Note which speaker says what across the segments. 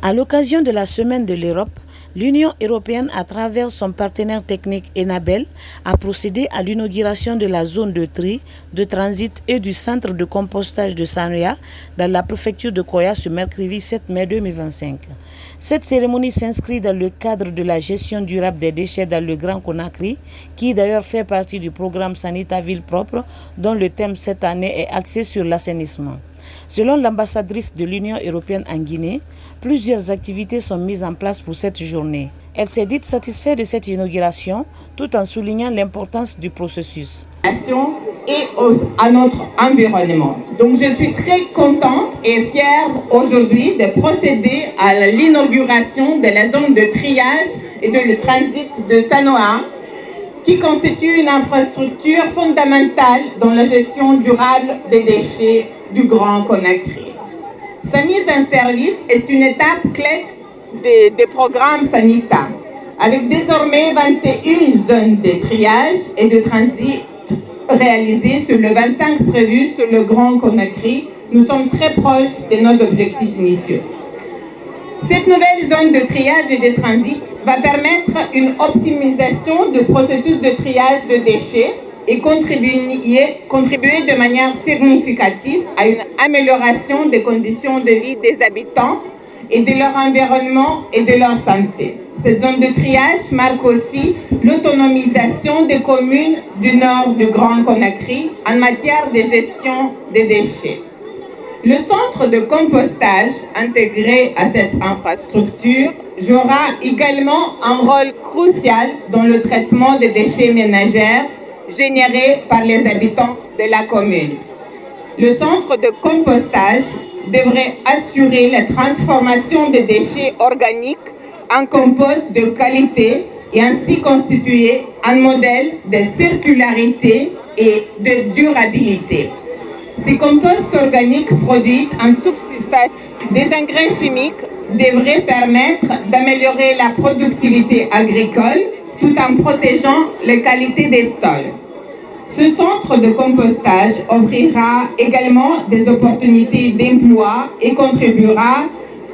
Speaker 1: À l'occasion de la Semaine de l'Europe, l'Union européenne, à travers son partenaire technique Enabel, a procédé à l'inauguration de la zone de tri, de transit et du centre de compostage de Sanoya dans la préfecture de Koya ce mercredi 7 mai 2025. Cette cérémonie s'inscrit dans le cadre de la gestion durable des déchets dans le Grand Conakry, qui d'ailleurs fait partie du programme Sanita Ville Propre, dont le thème cette année est axé sur l'assainissement. Selon l'ambassadrice de l'Union européenne en Guinée, plusieurs activités sont mises en place pour cette journée. Elle s'est dite satisfaite de cette inauguration, tout en soulignant l'importance du processus.
Speaker 2: Et à notre environnement. Donc je suis très contente et fière aujourd'hui de procéder à l'inauguration de la zone de triage et de transit de Sanoa, qui constitue une infrastructure fondamentale dans la gestion durable des déchets du Grand Conakry. Sa mise en service est une étape clé des programmes sanitaires, avec désormais 21 zones de triage et de transit réalisées sur le 25 prévu sur le Grand Conakry. Nous sommes très proches de nos objectifs initiaux. Cette nouvelle zone de triage et de transit va permettre une optimisation du processus de triage de déchets et contribuer de manière significative à une amélioration des conditions de vie des habitants et de leur environnement et de leur santé. Cette zone de triage marque aussi l'autonomisation des communes du nord du Grand Conakry en matière de gestion des déchets. Le centre de compostage intégré à cette infrastructure jouera également un rôle crucial dans le traitement des déchets ménagers générés par les habitants de la commune. Le centre de compostage devrait assurer la transformation des déchets organiques en compost de qualité et ainsi constituer un modèle de circularité et de durabilité. Ces composts organiques produits en substitution des engrais chimiques devraient permettre d'améliorer la productivité agricole tout en protégeant la qualité des sols. Ce centre de compostage offrira également des opportunités d'emploi et contribuera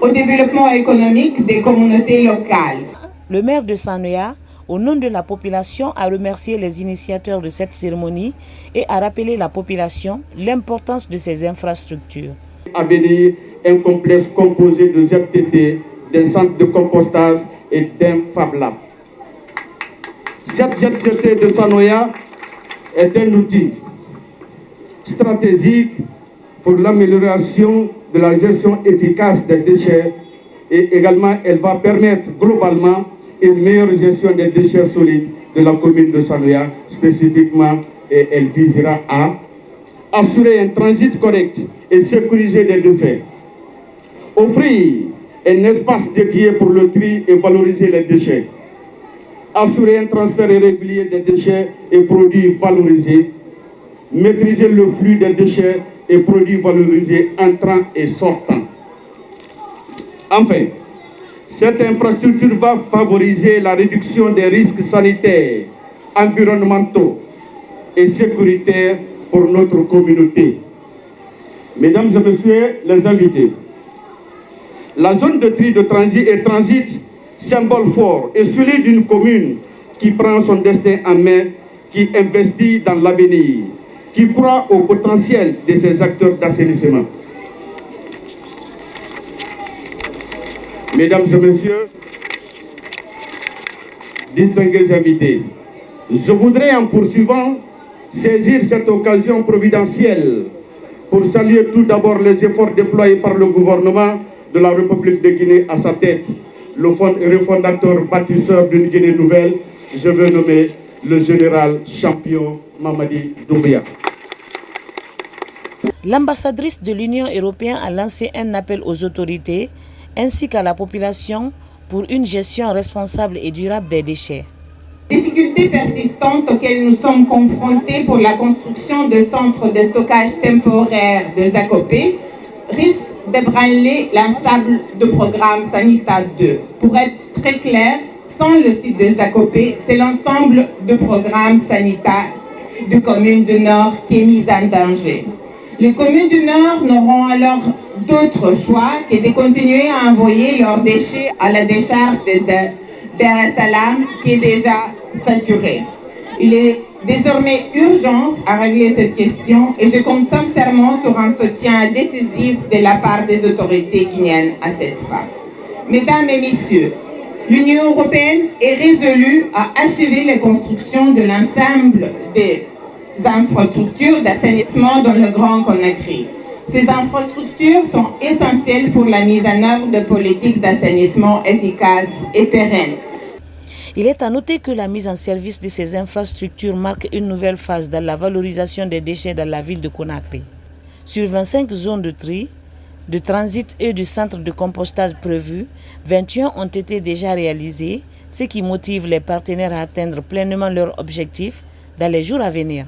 Speaker 2: au développement économique des communautés locales.
Speaker 1: Le maire de Sanoya, au nom de la population, a remercié les initiateurs de cette cérémonie et a rappelé la population l'importance de ces infrastructures.
Speaker 3: À venir, un complexe composé de ZTT, d'un centre de compostage et d'un Fab Lab. Cette ZTT de Sanoya est un outil stratégique pour l'amélioration de la gestion efficace des déchets et également elle va permettre globalement une meilleure gestion des déchets solides de la commune de Sanoya spécifiquement, et elle visera à assurer un transit correct et sécurisé des déchets, offrir un espace dédié pour le tri et valoriser les déchets, assurer un transfert régulier des déchets et produits valorisés, maîtriser le flux des déchets et produits valorisés entrants et sortants. Enfin, cette infrastructure va favoriser la réduction des risques sanitaires, environnementaux et sécuritaires pour notre communauté. Mesdames et messieurs les invités, la zone de tri de transit et transit, symbole fort et celui d'une commune qui prend son destin en main, qui investit dans l'avenir, qui croit au potentiel de ses acteurs d'assainissement. Mesdames et messieurs, distingués invités, je voudrais en poursuivant saisir cette occasion providentielle pour saluer tout d'abord les efforts déployés par le gouvernement de la République de Guinée à sa tête, le refondateur bâtisseur d'une Guinée nouvelle, je veux nommer le général champion Mamadi Doumbouya.
Speaker 1: L'ambassadrice de l'Union européenne a lancé un appel aux autorités ainsi qu'à la population pour une gestion responsable et durable des déchets.
Speaker 2: Les difficultés persistantes auxquelles nous sommes confrontés pour la construction de centres de stockage temporaire de Zakopé risquent d'ébranler l'ensemble du programme Sanita 2. Pour être très clair, sans le site de Zakopé, c'est l'ensemble du programme Sanita de communes du Nord qui est mis en danger. Les communes du Nord n'auront alors d'autre choix que de continuer à envoyer leurs déchets à la décharge de Dar es Salaam qui est déjà saturée. Il est désormais urgent à régler cette question et je compte sincèrement sur un soutien décisif de la part des autorités guinéennes à cette fin. Mesdames et messieurs, l'Union européenne est résolue à achever la construction de l'ensemble des infrastructures d'assainissement dans le Grand Conakry. Ces infrastructures sont essentielles pour la mise en œuvre de politiques d'assainissement efficaces et pérennes.
Speaker 1: Il est à noter que la mise en service de ces infrastructures marque une nouvelle phase dans la valorisation des déchets dans la ville de Conakry. Sur 25 zones de tri, de transit et de centres de compostage prévus, 21 ont été déjà réalisées, ce qui motive les partenaires à atteindre pleinement leurs objectifs dans les jours à venir.